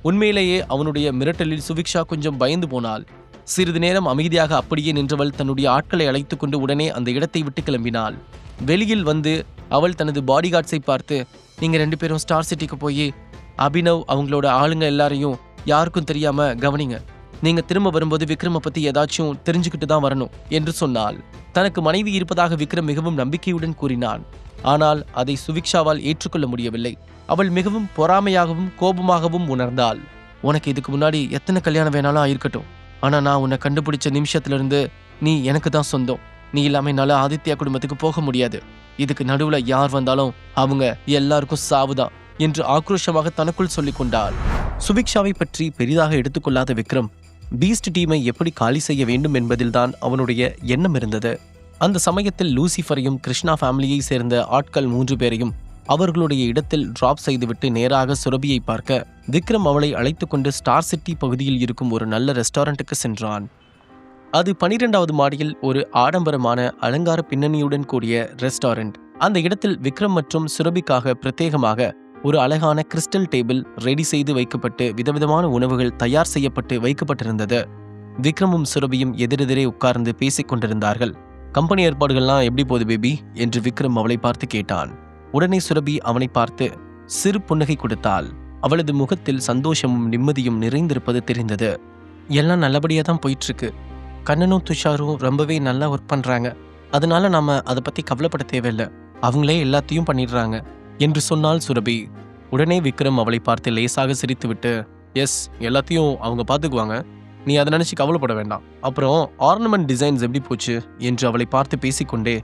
உண்மையிலேயே அவனுடைய மிரட்டலில் சுவிக்ஷா கொஞ்சம் பயந்து போனாள். சிறிது நேரம் அமைதியாக அப்படியே நின்றவள் தன்னுடைய ஆட்களை அழைத்து கொண்டு உடனே அந்த இடத்தை விட்டு கிளம்பினாள். வெளியில் வந்து அவள் தனது பாடிகார்ட்ஸை பார்த்து, நீங்க 2 பேரும் ஸ்டார் சிட்டிக்கு போய் அபினவ் அவங்களோட ஆளுங்க எல்லாரையும் யாருக்கும் தெரியாம கவனிங்க. நீங்க திரும்ப வரும்போது விக்ரமை பத்தி ஏதாச்சும் தெரிஞ்சுக்கிட்டு தான் வரணும் என்று சொன்னாள். தனக்கு மனைவி இருப்பதாக விக்ரம் மிகவும் நம்பிக்கையுடன் கூறினான். ஆனால் அதை சுவிக்ஷாவால் ஏற்றுக்கொள்ள முடியவில்லை. அவள் மிகவும் பொறாமையாகவும் கோபமாகவும் உணர்ந்தாள். உனக்கு இதுக்கு முன்னாடி எத்தனை கல்யாணம் வேணாலும் ஆயிருக்கட்டும், ஆனா நான் உன்னை கண்டுபிடிச்ச நிமிஷத்திலிருந்து நீ எனக்கு தான் சொந்தம். நீ இல்லாம என்னால ஆதித்யா குடும்பத்துக்கு போக முடியாது. இதுக்கு நடுவுல யார் வந்தாலும் அவங்க எல்லாருக்கும் சாவுதான் என்று ஆக்ரோஷமாக தனக்குள் சொல்லிக் கொண்டாள். சுவிக்ஷாவை பற்றி பெரிதாக எடுத்துக்கொள்ளாத விக்ரம் பீஸ்ட் டீமை எப்படி காலி செய்ய வேண்டும் என்பதில்தான் அவனுடைய எண்ணம் இருந்தது. அந்த சமயத்தில் லூசிஃபரையும் கிருஷ்ணா ஃபேமிலியை சேர்ந்த ஆட்கள் 3 பேரையும் அவர்களுடைய இடத்தில் டிராப் செய்துவிட்டு நேராக சுரபியை பார்க்க விக்ரம் அவளை அழைத்து கொண்டு ஸ்டார் சிட்டி பகுதியில் இருக்கும் ஒரு நல்ல ரெஸ்டாரண்ட்டுக்கு சென்றான். அது 12வது மாடியில் ஒரு ஆடம்பரமான அலங்கார பின்னணியுடன் கூடிய ரெஸ்டாரண்ட். அந்த இடத்தில் விக்ரம் மற்றும் சுரபிக்காக பிரத்யேகமாக ஒரு அழகான கிறிஸ்டல் டேபிள் ரெடி செய்து வைக்கப்பட்டு விதவிதமான உணவுகள் தயார் செய்யப்பட்டு வைக்கப்பட்டிருந்தது. விக்ரமும் சுரபியும் எதிரெதிரே உட்கார்ந்து பேசிக் கொண்டிருந்தார்கள். கம்பெனி ஏற்பாடுகள்லாம் எப்படி போகுது பேபி என்று விக்ரம் அவளை பார்த்து கேட்டான். உடனே சுரபி அவனை பார்த்து சிறு புன்னகை கொடுத்தாள். அவளது முகத்தில் சந்தோஷமும் நிம்மதியும் நிறைந்திருப்பது தெரிந்தது. எல்லாம் நல்லபடியா தான் போயிட்டு இருக்கு. கண்ணனும் துஷாரும் ரொம்பவே நல்லா ஒர்க் பண்றாங்க. அதனால நாம அதை பத்தி கவலைப்பட தேவையில்லை. அவங்களே எல்லாத்தையும் பண்ணிடுறாங்க என்று சொன்னாள் சுரபி. உடனே விக்ரம் அவளை பார்த்து லேசாக சிரித்துவிட்டு, எஸ், எல்லாத்தையும் அவங்க பார்த்துக்குவாங்க, நீ அதை நினைச்சு கவலைப்பட வேண்டாம். அப்புறம் ஆர்னமெண்ட் டிசைன்ஸ் எப்படி போச்சு என்று அவளை பார்த்து பேசிக்கொண்டே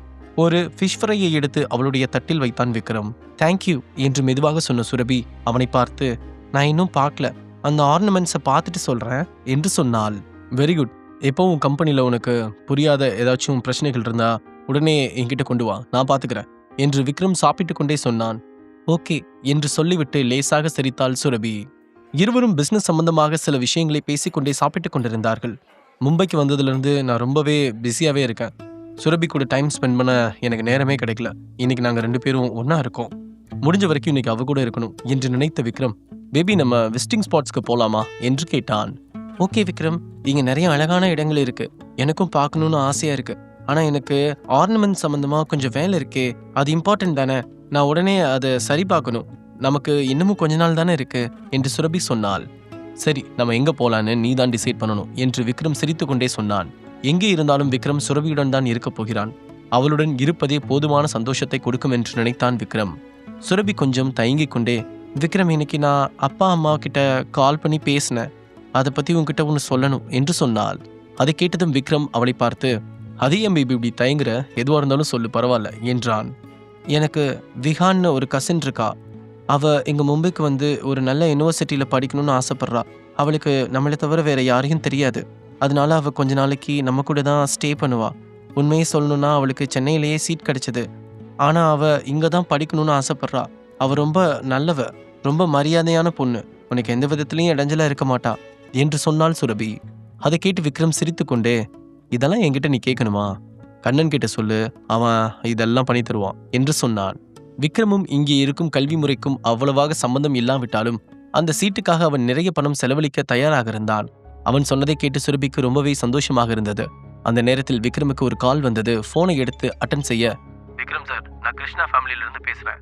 ஒரு ஃபிஷ் ஃப்ரையை எடுத்து அவளுடைய தட்டில் வைத்தான் விக்ரம். தேங்க்யூ என்று மெதுவாக சொன்ன சுரபி அவனை பார்த்து, நான் இன்னும் பார்க்கல, அந்த ஆர்னமெண்ட்ஸை பார்த்துட்டு சொல்றேன் என்று சொன்னாள். Very good. எப்பவும் கம்பெனியில் உனக்கு புரியாத ஏதாச்சும் பிரச்சனைகள் இருந்தா உடனே என்கிட்ட கொண்டு வா, நான் பார்த்துக்கிறேன் என்று விக்ரம் சாப்பிட்டு கொண்டே சொன்னான். ஓகே என்று சொல்லிவிட்டு லேசாக சிரித்தாள் சுரபி. இருவரும் பிசினஸ் சம்பந்தமாக சில விஷயங்களை பேசிக்கொண்டே சாப்பிட்டு கொண்டிருந்தார்கள். மும்பைக்கு வந்ததுலேருந்து நான் ரொம்பவே பிஸியாகவே இருக்கேன். சுரபி கூட டைம் ஸ்பெண்ட் பண்ண எனக்கு நேரமே கிடைக்கல. இன்னைக்கு நாங்கள் 2 பேரும் ஒன்றா இருக்கோம். முடிஞ்ச வரைக்கும் இன்னைக்கு அவ கூட இருக்கணும் என்று நினைத்த விக்ரம், பேபி நம்ம விசிட்டிங் ஸ்பாட்ஸ்க்கு போகலாமா என்று கேட்டான். ஓகே விக்ரம், இங்கே நிறைய அழகான இடங்கள் இருக்கு, எனக்கும் பார்க்கணுன்னு ஆசையாக இருக்கு. ஆனால் எனக்கு ஆர்னமெண்ட் சம்மந்தமாக கொஞ்சம் வேலை இருக்கே, அது இம்பார்ட்டன்ட் தானே, நான் உடனே அதை சரி பார்க்கணும், நமக்கு இன்னமும் கொஞ்ச நாள் தானே இருக்கு என்று சுரபி சொன்னாள். சரி, நம்ம எங்கே போகலான்னு நீ தான் டிசைட் பண்ணணும் என்று விக்ரம் சிரித்து கொண்டே சொன்னான். எங்கே இருந்தாலும் விக்ரம் சுரபியுடன் தான் இருக்கப் போகிறான். அவளுடன் இருப்பதே போதுமான சந்தோஷத்தை கொடுக்கும் என்று நினைத்தான் விக்ரம். சுரபி கொஞ்சம் தயங்கிக் கொண்டே, விக்ரம், இன்னைக்கு நான் அப்பா அம்மா கிட்ட கால் பண்ணி பேசினேன், அதை பற்றி உங்ககிட்ட ஒன்று சொல்லணும் என்று சொன்னாள். அதை கேட்டதும் விக்ரம் அவளை பார்த்து, அதே என் பேபி இப்படி தயங்குற, எதுவாக இருந்தாலும் சொல்லு, பரவாயில்ல என்றான். எனக்கு விஹான்னு ஒரு கசின் இருக்கா. அவள் எங்கள் மும்பைக்கு வந்து ஒரு நல்ல யூனிவர்சிட்டியில் படிக்கணும்னு ஆசைப்பட்றா. அவளுக்கு நம்மளை தவிர வேறு யாரையும் தெரியாது. அதனால அவள் கொஞ்ச நாளைக்கு நம்ம கூட தான் ஸ்டே பண்ணுவா. உண்மையை சொல்லணும்னா அவளுக்கு சென்னையிலேயே சீட் கிடைச்சது. ஆனால் அவள் இங்கே தான் படிக்கணும்னு ஆசைப்பட்றா. அவள் ரொம்ப நல்லவ, ரொம்ப மரியாதையான பொண்ணு, உனக்கு எந்த விதத்துலையும் இடைஞ்சலாக இருக்க மாட்டா என்று சொன்னாள் சுரபி. அதை கேட்டு விக்ரம் சிரித்து கொண்டே, இதெல்லாம் என்கிட்ட நீ கேட்கணுமா? கண்ணன் கிட்ட சொல்லு, அவன் இதெல்லாம் பண்ணி தருவான் என்று சொன்னான். விக்ரமும் இங்கே இருக்கும் கல்வி முறைக்கும் அவ்வளவாக சம்பந்தம் இல்லாவிட்டாலும் அந்த சீட்டுக்காக அவன் நிறைய பணம் செலவழிக்க தயாராக இருந்தான். அவன் சொன்னதை கேட்டு சுரபிக்கு ரொம்பவே சந்தோஷமாக இருந்தது. அந்த நேரத்தில் விக்ரமுக்கு ஒரு கால் வந்தது. போனை எடுத்து அட்டன் செய்ய, விக்ரம் சார், நான் கிருஷ்ணா ஃபேமிலியிலிருந்து பேசுறேன்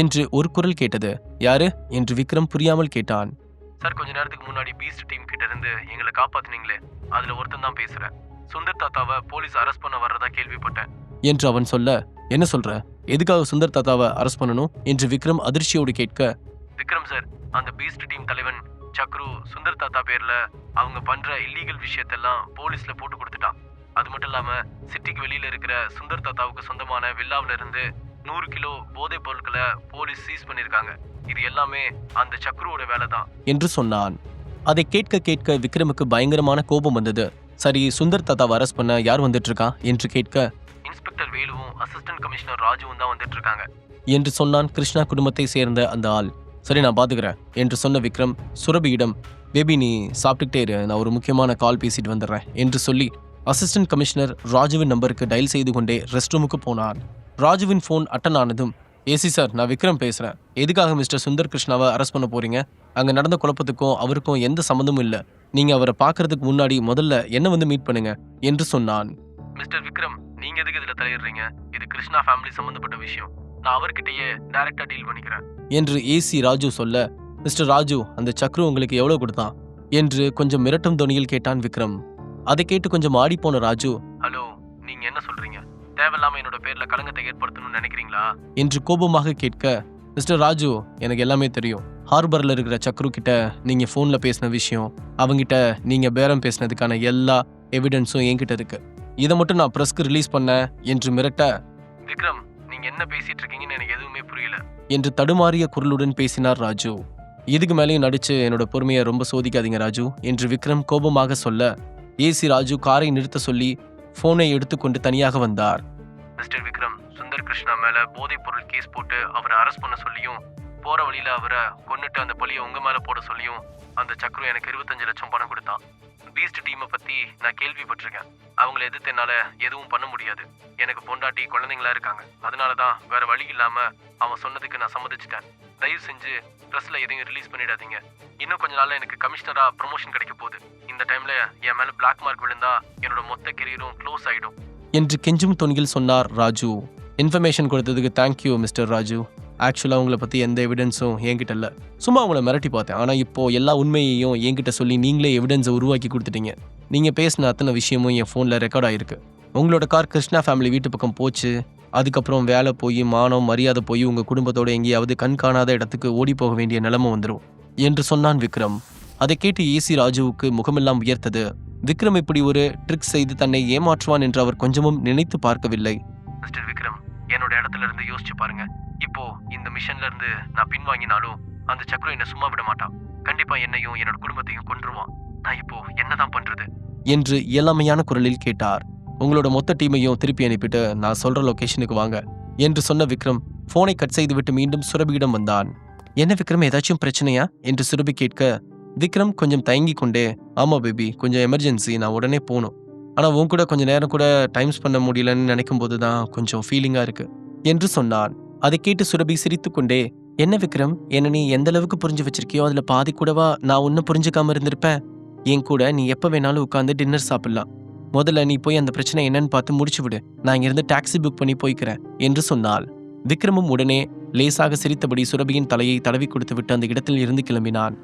என்று ஒரு குரல் கேட்டது. யாரு என்று விக்ரம் புரியாமல் கேட்டான். சார், கொஞ்ச நேரத்துக்கு முன்னாடி பீஸ்ட் டீம் கிட்ட இருந்து எங்களை காப்பாத்தினீங்களே, அதுல ஒருத்தன் தான் பேசுறேன். சுந்தர் தாத்தாவை போலீஸ் அரெஸ்ட் பண்ண வர்றதா கேள்விப்பட்டேன் என்று அவன் சொல்ல, என்ன சொல்ற, எதுக்காக சுந்தர் தாத்தாவை அரெஸ்ட் பண்ணணும் என்று விக்ரம் அதிர்ச்சியோடு கேட்க, விக்ரம் சார், அந்த பீஸ்ட் டீம் தலைவன் சக்ரு சுந்தர் தாத்தா பேர்ல அவங்க பண்ற இல்லீகல் விஷயத்தெல்லாம் போலீஸ்ல போட்டு கொடுத்துட்டான். அது மட்டும் இல்லாம சிட்டிக்கு வெளியில இருக்கிற சுந்தர் தாத்தாவுக்கு சொந்தமான வில்லாவில இருந்து 100 கிலோ போதைப் பொருட்களை போலீஸ் சீஸ் பண்ணிருக்காங்க. இது எல்லாமே அந்த சக்ருவோட வேலை தான் என்று சொன்னான். அதை கேட்க கேட்க விக்ரமுக்கு பயங்கரமான கோபம் வந்தது. சரி, சுந்தர் தாத்தாவை அரெஸ்ட் பண்ண யார் வந்துட்டு இருக்கா என்று கேட்க, இன்ஸ்பெக்டர் வேலுவும் அசிஸ்டன்ட் கமிஷனர் ராஜுவும் தான் வந்துட்டு இருக்காங்க என்று சொன்னான் கிருஷ்ணா குடும்பத்தை சேர்ந்த அந்த ஆள். சரி, நான் பாத்துக்கிறேன் என்று சொன்ன விக்ரம் சுரபியிடம், பேபி நீ சாப்பிட்டுக்கிட்டே இரு, நான் ஒரு முக்கியமான கால் பேசிட்டு வந்துடுறேன் என்று சொல்லி அசிஸ்டன்ட் கமிஷனர் ராஜுவின் நம்பருக்கு டயல் செய்து கொண்டே ரெஸ்ட் ரூமுக்கு போனான். ராஜுவின் போன் அட்டன் ஆனதும், ஏசி சார், நான் விக்ரம் பேசுறேன், எதுக்காக மிஸ்டர் சுந்தர் கிருஷ்ணாவை அரெஸ்ட் பண்ண போறீங்க அங்க நடந்த குழப்பத்துக்கும் அவருக்கும் எந்த சம்மந்தமும் இல்ல. நீங்க அவரை பார்க்கறதுக்கு முன்னாடி முதல்ல என்ன வந்து மீட் பண்ணுங்க என்று சொன்னான். மிஸ்டர் விக்ரம், நீங்க எதுக்கு இதுல தலையிடுறீங்க? இது கிருஷ்ணா ஃபேமிலி சம்பந்தப்பட்ட விஷயம். நான் அவர்கிட்டயே டைரக்டா டீல் பண்ணிக்கிறேன் என்று ஏசி ராஜு சொல்ல, மிஸ்டர் ராஜு, அந்த சக்ரு உங்களுக்கு எவ்வளவு கொடுத்தான் என்று கொஞ்சம் மிரட்டும் தொனியில் கேட்டான் விக்ரம். அதை கேட்டு கொஞ்சம் ஆடி போன ராஜு, ஹலோ, நீங்க என்ன சொல்றீங்க? தேவையில்லாம என்னோட பேர்ல களங்கத்தை ஏற்படுத்தணும்னு நினைக்கிறீங்களா என்று கோபமாக கேட்க, மிஸ்டர் ராஜு, எனக்கு எல்லாமே தெரியும். ஹார்பர்ல இருக்கிற சக்ரு கிட்ட நீங்க போன்ல பேசின விஷயம், அவங்கிட்ட நீங்க பேரம் பேசினதுக்கான எல்லா எவிடன்ஸும் என்கிட்ட இருக்கு. இதை மட்டும் நான் பிரஸ்க்கு ரிலீஸ் பண்ண என்று மிரட்ட, விக்ரம், நீங்க என்ன பேசிட்டு இருக்கீங்கன்னு எனக்கு எதுவுமே புரியல என்று தடுமாறிய குரலுடன் பேசினார் ராஜு. இதுக்கு மேலேயும் நடிச்சு என்னோட பொறுமையை ரொம்ப சோதிக்காதீங்க ராஜு என்று விக்ரம் கோபமாக சொல்ல, ஏசி ராஜு காரை நிறுத்த சொல்லி போனை எடுத்துக்கொண்டு தனியாக வந்தார். மிஸ்டர் விக்ரம், சுந்தர் கிருஷ்ணா மேல போதைப் பொருள் கேஸ் போட்டு அவரை அரெஸ்ட் பண்ண சொல்லியும், போற வழியில அவரை கொன்னுட்டு அந்த பழியை உங்க மேல போட சொல்லியும் அந்த சக்ரு எனக்கு 25 லட்சம் பணம் கொடுத்தான். பீஸ்ட் டீமை பத்தி நான் கேள்விப்பட்டிருக்கேன். அவங்களை எதிர்த்து என்னால எதுவும் பண்ண முடியாது. எனக்கு பொண்டாட்டி குழந்தைங்களா இருக்காங்க. அதனாலதான் வேற வழி இல்லாம அவன் சொன்னதுக்கு நான் சம்மதிச்சிட்டேன். தயவு செஞ்சு பிரஸ்ல எதையும் ரிலீஸ் பண்ணிடாதீங்க. இன்னும் கொஞ்ச நாள்ல எனக்கு கமிஷனரா ப்ரமோஷன் கிடைக்க போகுது. இந்த டைம்ல என் மேல பிளாக் மார்க் விழுந்தா என்னோட மொத்த கெரியரும் க்ளோஸ் ஆயிடும் என்று கெஞ்சும் தொனியில் சொன்னார் ராஜு. இன்ஃபர்மேஷன் கொடுத்ததுக்கு தேங்க்யூ மிஸ்டர் ராஜு. ஆக்சுவலா உங்களை பத்தி எந்த எவிடன்ஸும் என்கிட்ட இல்ல. சும்மா உங்களை மிரட்டி பார்த்தேன். ஆனா இப்போ எல்லா உண்மையையும் என்கிட்ட சொல்லி நீங்களே எவிடன்ஸை உருவாக்கி கொடுத்துட்டீங்க. நீங்க பேசின அத்தனை விஷயமும் என் போன்ல ரெக்கார்ட் ஆயிருக்கு. உங்களோட கார் கிருஷ்ணா ஃபேமிலி வீட்டு பக்கம் போச்சு. அதுக்கப்புறம் வேலை போய் மானம் மரியாதை போய் உங்க குடும்பத்தோட எங்கேயாவது கண் காணாத இடத்துக்கு ஓடி போக வேண்டிய நிலைமை வந்துடும் என்று சொன்னான் விக்ரம். அதை கேட்டு ஏசி ராஜுவுக்கு முகமெல்லாம் உயர்த்தது. விக்ரம் இப்படி ஒரு ட்ரிக் செய்து தன்னை ஏமாற்றுவான் என்று அவர் கொஞ்சமும் நினைத்து பார்க்கவில்லை. மிஸ்டர் விக்ரம், என்னோட இடத்துல இருந்து யோசிச்சு பாருங்க. இப்போ இந்த மிஷன்ல இருந்து நான் பின்வாங்கினாலும் அந்த சக்ரு என்ன சும்மா விட மாட்டான். கண்டிப்பா என்னையும் என்னோட குடும்பத்தையும் கொன்றுவான். நான் இப்போ என்னதான் பண்றது என்று இயலாமையான குரலில் கேட்டார். உங்களோட மொத்த டீமையும் திருப்பி அனுப்பிட்டு நான் சொல்ற லொகேஷனுக்கு வாங்க என்று சொன்ன விக்ரம் போனை கட் செய்துவிட்டு மீண்டும் சுரபியிடம் வந்தான். என்ன விக்ரம், ஏதாச்சும் பிரச்சனையா என்று சுரபி கேட்க, விக்ரம் கொஞ்சம் தயங்கி கொண்டே, ஆமா பேபி, கொஞ்சம் எமர்ஜென்சி, நான் உடனே போகணும். ஆனா உன் கூட கொஞ்சம் நேரம் கூட டைம் பண்ண முடியலன்னு நினைக்கும் போதுதான் கொஞ்சம் ஃபீலிங்கா இருக்கு என்று சொன்னான். அதை கேட்டு சுரபி சிரித்து கொண்டே, என்ன விக்ரம், என்ன நீ எந்த அளவுக்கு புரிஞ்சு வச்சிருக்கியோ அதுல பாதி கூடவா நான் ஒன்னும் புரிஞ்சுக்காம இருந்திருப்பேன். என் கூட நீ எப்ப வேணாலும் உட்காந்து டின்னர் சாப்பிடலாம். முதல்ல நீ போய் அந்த பிரச்சனை என்னன்னு பார்த்து முடிச்சு விடு. நான் இங்கிருந்து டாக்ஸி புக் பண்ணி போய்க்கிறேன் என்று சொன்னாள். விக்ரமும் உடனே லேசாக சிரித்தபடி சுரபியின் தலையை தடவி கொடுத்து விட்டு அந்த இடத்தில் இருந்து கிளம்பினான்.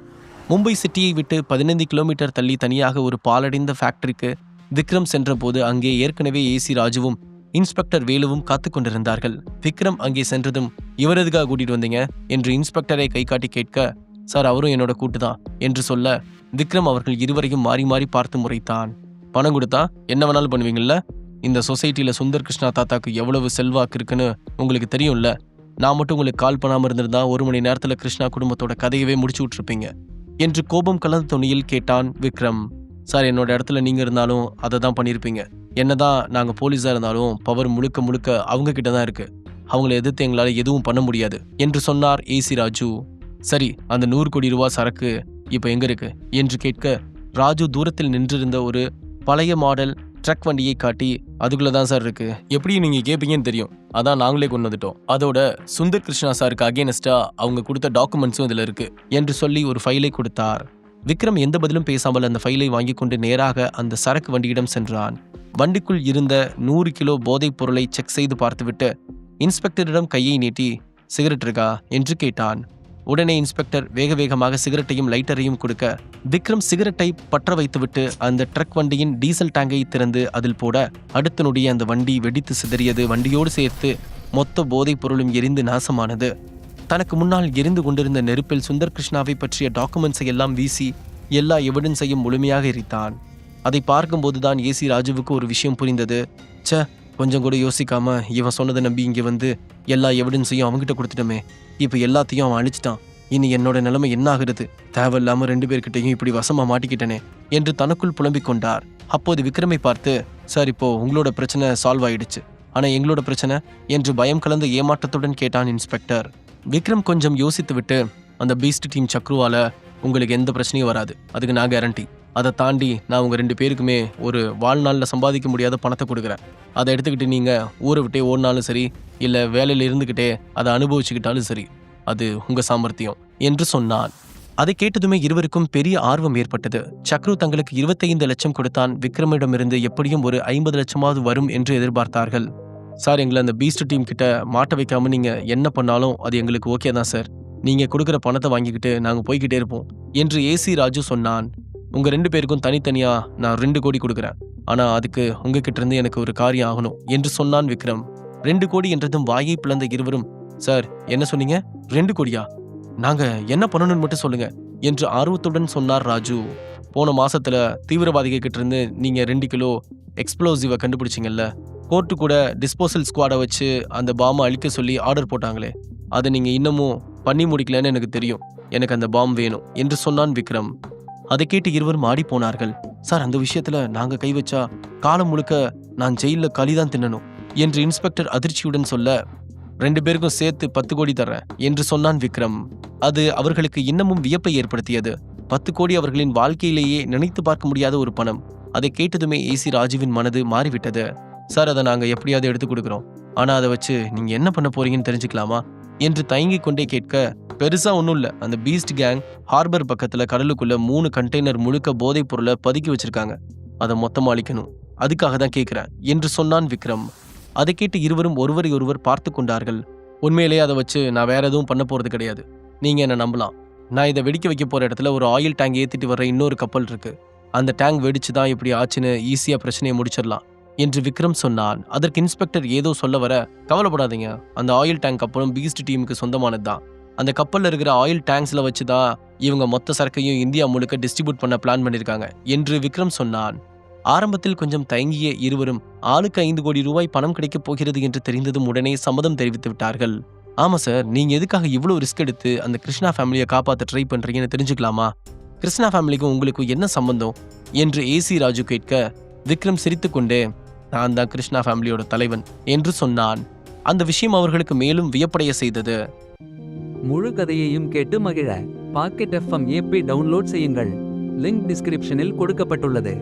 மும்பை சிட்டியை விட்டு 15 கிலோமீட்டர் தள்ளி தனியாக ஒரு பாலடைந்த ஃபேக்டரிக்கு விக்ரம் சென்றபோது அங்கே ஏற்கனவே ஏசி ராஜுவும் இன்ஸ்பெக்டர் வேலுவும் காத்து கொண்டிருந்தார்கள். விக்ரம் அங்கே சென்றதும், இவர் எதுக்காக கூட்டிட்டு வந்தீங்க என்று இன்ஸ்பெக்டரை கை காட்டி கேட்க, சார், அவரும் என்னோட கூட்டுதான் என்று சொல்ல, விக்ரம் அவர்கள் இருவரையும் மாறி மாறி பார்த்து முறைத்தான். பணம் கொடுத்தா என்ன வேணாலும் பண்ணுவீங்கல்ல? இந்த சொசைட்டில சுந்தர் கிருஷ்ணா தாத்தாக்கு எவ்வளவு செல்வாக்கு இருக்குன்னு உங்களுக்கு தெரியும்ல? நான் மட்டும் உங்களுக்கு கால் பண்ணாம இருந்திருந்தா 1 மணி நேரத்துல கிருஷ்ணா குடும்பத்தோட கதையவே முடிச்சு விட்டுருப்பீங்க என்று கோபம் கலந்த தொனியில் கேட்டான் விக்ரம். சார், என்னோட இடத்துல நீங்க இருந்தாலும் அதை தான் பண்ணியிருப்பீங்க. என்னதான் நாங்க போலீஸா இருந்தாலும் பவர் முழுக்க முழுக்க அவங்க கிட்ட தான் இருக்கு. அவங்களை எதிர்த்து எங்களால எதுவும் பண்ண முடியாது என்று சொன்னார் ஏசி ராஜு. சரி, அந்த 100 கோடி ரூபாய் சரக்கு இப்ப எங்க இருக்கு என்று கேட்க, ராஜு தூரத்தில் நின்றிருந்த ஒரு பழைய மாடல் ட்ரக் வண்டியை காட்டி, அதுக்குள்ளதான் சார் இருக்கு. எப்படி நீங்க கேட்பீங்கன்னு தெரியும், அதான் நாங்களே கொண்டு வந்துட்டோம். அதோட சுந்தர் கிருஷ்ணா சாருக்கு அகேனஸ்டா அவங்க கொடுத்த டாக்குமெண்ட்ஸும் இதுல இருக்கு என்று சொல்லி ஒரு ஃபைலை கொடுத்தார். விக்ரம் எந்த பதிலும் பேசாமல் அந்த ஃபைலை வாங்கி கொண்டு நேராக அந்த சரக்கு வண்டியிடம் சென்றான். வண்டிக்குள் இருந்த 100 கிலோ போதைப் பொருளை செக் செய்து பார்த்துவிட்டு இன்ஸ்பெக்டரிடம் கையை நீட்டி, சிகரெட் இருக்கா என்று கேட்டான். உடனே இன்ஸ்பெக்டர் வேக வேகமாக சிகரெட்டையும் லைட்டரையும் கொடுக்க, விக்ரம் சிகரெட்டை பற்ற வைத்துவிட்டு அந்த ட்ரக் வண்டியின் டீசல் டேங்கை திறந்து அதில் போட, அடுத்த நொடியே அந்த வண்டி வெடித்து சிதறியது. வண்டியோடு சேர்த்து மொத்த போதைப் பொருளும் எரிந்து நாசமானது. தனக்கு முன்னால் எரிந்து கொண்டிருந்த நெருப்பில் சுந்தர் கிருஷ்ணாவை பற்றிய டாக்குமெண்ட்ஸை எல்லாம் வீசி எல்லா எவிடன்ஸையும் முழுமையாக எரித்தான். அதை பார்க்கும்போதுதான் ஏசி ராஜுவுக்கு ஒரு விஷயம் புரிந்தது. கொஞ்சம் கூட யோசிக்காம இவன் சொன்னதை நம்பி இங்கே வந்து எல்லா எவிடன்ஸையும் அவங்ககிட்ட கொடுத்துட்டோமே. இப்போ எல்லாத்தையும் அவன் அழிச்சிட்டான். இனி என்னோட நிலைமை என்ன ஆகுறது? தேவையில்லாம 2 பேர்கிட்டையும் இப்படி வசமா மாட்டிக்கிட்டனே என்று தனக்குள் புலம்பிக் கொண்டார். அப்போது விக்ரமை பார்த்து, சார், இப்போ உங்களோட பிரச்சனை சால்வ் ஆயிடுச்சு, ஆனா எங்களோட பிரச்சனை என்று பயம் கலந்த ஏமாற்றத்துடன் கேட்டான் இன்ஸ்பெக்டர். விக்ரம் கொஞ்சம் யோசித்து விட்டு, அந்த பீஸ்ட் டீம் சக்ருவால உங்களுக்கு எந்த பிரச்சனையும் வராது, அதுக்கு நான் கேரண்டி. அதை தாண்டி நான் உங்க 2 பேருக்குமே ஒரு வாழ்நாளில் சம்பாதிக்க முடியாத பணத்தை கொடுக்குறேன். அதை எடுத்துக்கிட்டு நீங்க ஊரை விட்டே ஓடினாலும் சரி, இல்லை வேலையில் இருந்துக்கிட்டே அதை அனுபவிச்சுக்கிட்டாலும் சரி, அது உங்க சாமர்த்தியம் என்று சொன்னான். அதை கேட்டதுமே இருவருக்கும் பெரிய ஆர்வம் ஏற்பட்டது. சக்ரு தங்களுக்கு 25 லட்சம் கொடுத்தான். விக்ரமிடமிருந்து எப்படியும் ஒரு 50 லட்சமாவது வரும் என்று எதிர்பார்த்தார்கள். சார், எங்களை அந்த பீஸ்ட் டீம் கிட்ட மாட்ட வைக்காம நீங்க என்ன பண்ணாலும் அது எங்களுக்கு ஓகே தான் சார். நீங்க கொடுக்குற பணத்தை வாங்கிக்கிட்டு நாங்க போய்கிட்டே இருப்போம் என்று ஏசி ராஜு சொன்னான். உங்க 2 பேருக்கும் தனித்தனியா நான் 2 கோடி கொடுக்குறேன். ஆனா அதுக்கு உங்ககிட்ட இருந்து எனக்கு ஒரு காரியம் ஆகணும் என்று சொன்னான் விக்ரம். 2 கோடி என்றதும் வாயை பிளந்த இருவரும், சார் என்ன சொன்னீங்க? 2 கோடியா? நாங்க என்ன பண்ணணும்னு மட்டும் சொல்லுங்க என்று ஆர்வத்துடன் சொன்னார் ராஜு. போன மாசத்துல தீவிரவாதிகள் கிட்ட இருந்து நீங்க 2 கிலோ எக்ஸ்ப்ளோசிவை கண்டுபிடிச்சிங்கல்ல, கோர்ட்டு கூட டிஸ்போசல் ஸ்குவாடை வச்சு அந்த பாம்பை அழிக்க சொல்லி ஆர்டர் போட்டாங்களே, அதை நீங்க இன்னமும் பண்ணி முடிக்கலன்னு எனக்கு தெரியும். எனக்கு அந்த பாம் வேணும் என்று சொன்னான் விக்ரம். அதை கேட்டு இருவரும் ஆடி போனார்கள். சார், அந்த விஷயத்துல நாங்க கை வச்சா காலம் முழுக்க நான் ஜெயில களிதான் தின்னணும் என்று இன்ஸ்பெக்டர் அதிர்ச்சியுடன் சொல்ல, 2 பேருக்கும் சேர்த்து 10 கோடி தர்றேன் என்று சொன்னான் விக்ரம். அது அவர்களுக்கு இன்னமும் வியப்பை ஏற்படுத்தியது. 10 கோடி அவர்களின் வாழ்க்கையிலேயே நினைத்து பார்க்க முடியாத ஒரு பணம். அதை கேட்டதுமே ஏசி ராஜுவின் மனது மாறிவிட்டது. சார், அதை நாங்க எப்படியாவது எடுத்து கொடுக்குறோம். ஆனா அதை வச்சு நீங்க என்ன பண்ண போறீங்கன்னு தெரிஞ்சுக்கலாமா என்று தயங்கிக் கொண்டே கேட்க, பெருசா ஒன்றும் இல்லை. அந்த பீஸ்ட் கேங் ஹார்பர் பக்கத்துல கடலுக்குள்ள 3 கண்டெய்னர் முழுக்க போதைப் பொருளை பதுக்கி வச்சிருக்காங்க. அதை மொத்தமா அழிக்கணும். அதுக்காக தான் கேட்கிறேன் என்று சொன்னான் விக்ரம். அதை கேட்டு இருவரும் ஒருவரை ஒருவர் பார்த்து கொண்டார்கள். உண்மையிலேயே அதை வச்சு நான் வேற எதுவும் பண்ண போறது கிடையாது. நீங்க என்ன நம்பலாம். நான் இதை வெடிக்க வைக்க போற இடத்துல ஒரு ஆயில் டேங்க் ஏத்திட்டு வர்ற இன்னொரு கப்பல் இருக்கு. அந்த டேங்க் வெடிச்சு தான் இப்படி ஆச்சுன்னு ஈஸியா பிரச்சனையை முடிச்சிடலாம் என்று விக்ரம் சொன்னான். அதற்கு இன்ஸ்பெக்டர் ஏதோ சொல்ல வர, கவலைப்படாதீங்க, அந்த ஆயில் டேங்க் கப்பலும் பீஸ்ட் டீமுக்கு சொந்தமானது தான். அந்த கப்பல்ல இருக்கிற ஆயில் டேங்க்ஸ்ல வச்சுதான் இவங்க மொத்த சரக்கையும் இந்தியா முழுக்க டிஸ்ட்ரிபியூட் பண்ண பிளான் பண்ணிருக்காங்க என்று விக்ரம் சொன்னான். ஆரம்பத்தில் கொஞ்சம் தயங்கிய இருவரும் ஆளுக்கு 5 கோடி ரூபாய் பணம் கிடைக்கப் போகிறது என்று தெரிந்ததும் உடனே சம்மதம் தெரிவித்து விட்டார்கள். ஆமா சார், நீங்க எதுக்காக இவ்வளவு ரிஸ்க் எடுத்து அந்த கிருஷ்ணா ஃபேமிலியை காப்பாற்ற ட்ரை பண்றீங்கன்னு தெரிஞ்சுக்கலாமா? கிருஷ்ணா ஃபேமிலிக்கும் உங்களுக்கும் என்ன சம்பந்தம் என்று ஏசி ராஜு கேட்க, விக்ரம் சிரித்துக்கொண்டே, நான் தான் கிருஷ்ணா ஃபேமிலியோட தலைவன் என்று சொன்னான். அந்த விஷயம் அவர்களுக்கு மேலும் வியப்படைய செய்தது. முழு கதையையும் கேட்டு மகிழ பாக்கெட் FM ஆப்பை டவுன்லோட் செய்யுங்கள். லிங்க் டிஸ்கிரிப்ஷனில் கொடுக்கப்பட்டுள்ளது.